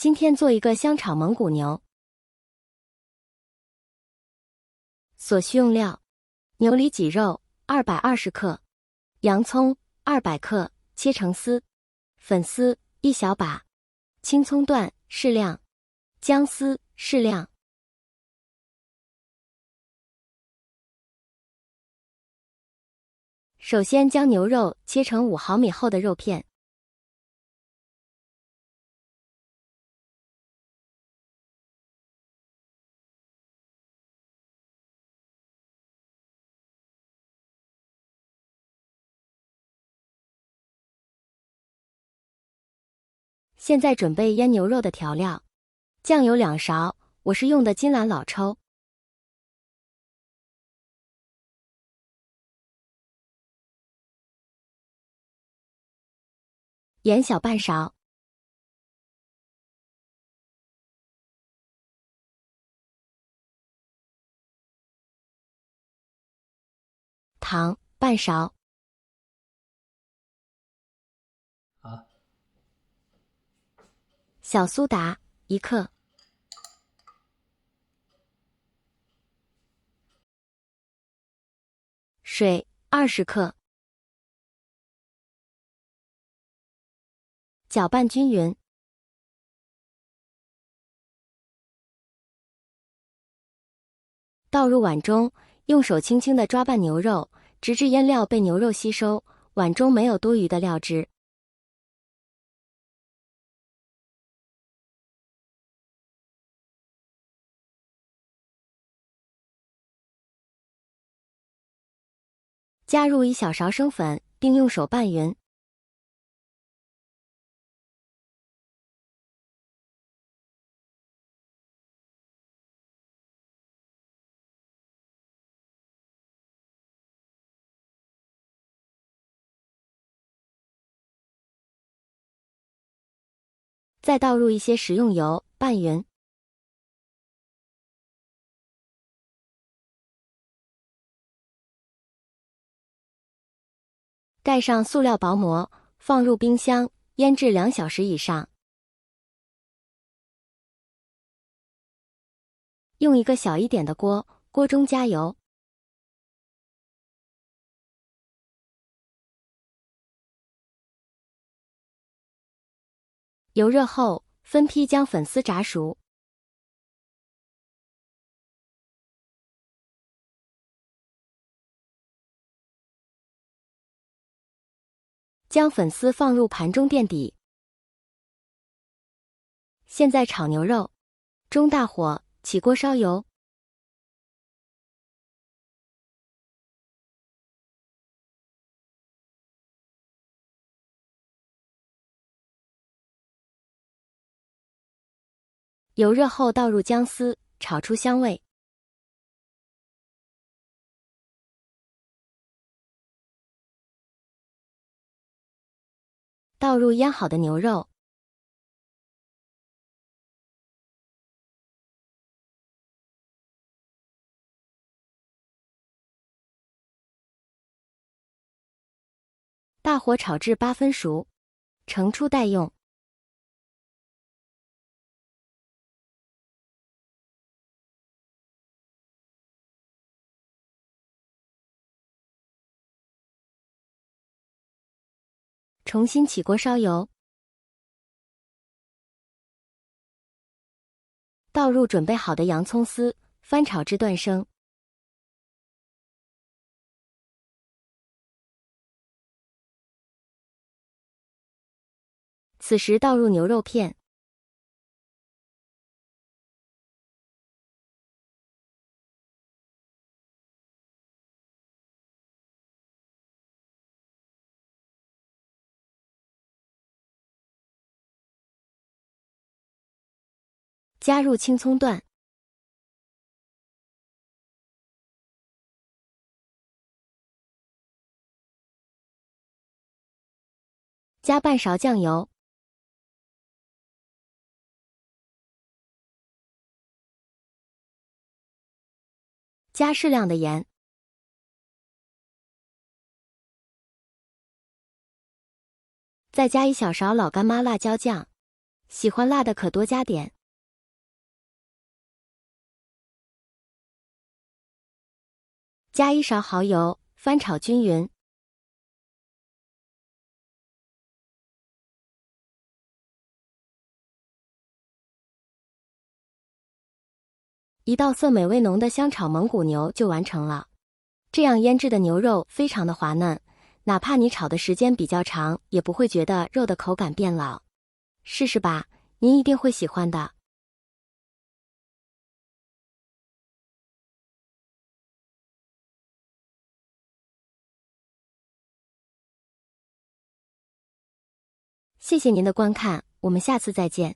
今天做一个香炒蒙古牛。所需用料：牛里脊肉220克，洋葱200克切成丝，粉丝1小把，青葱段适量，姜丝适量。首先将牛肉切成5毫米厚的肉片。现在准备腌牛肉的调料，酱油2勺，我是用的金兰老抽。盐小半勺。糖半勺。好。小苏打1克。水20克。搅拌均匀。倒入碗中，用手轻轻地抓拌牛肉，直至腌料被牛肉吸收，碗中没有多余的料汁。加入1小勺生粉，并用手拌匀。再倒入一些食用油，拌匀。盖上塑料薄膜，放入冰箱，腌制2小时以上。用一个小一点的锅，锅中加油。油热后，分批将粉丝炸熟。将粉丝放入盘中垫底。现在炒牛肉，中大火，起锅烧油。油热后倒入姜丝，炒出香味。倒入腌好的牛肉。大火炒至8分熟，盛出待用。重新起锅烧油，倒入准备好的洋葱丝，翻炒至断生。此时倒入牛肉片，加入青葱段，加半勺酱油，加适量的盐，再加1小勺老干妈辣椒酱，喜欢辣的可多加点。加1勺蚝油，翻炒均匀。一道色美味浓的香炒蒙古牛就完成了。这样腌制的牛肉非常的滑嫩，哪怕你炒的时间比较长，也不会觉得肉的口感变老。试试吧，您一定会喜欢的。谢谢您的观看，我们下次再见。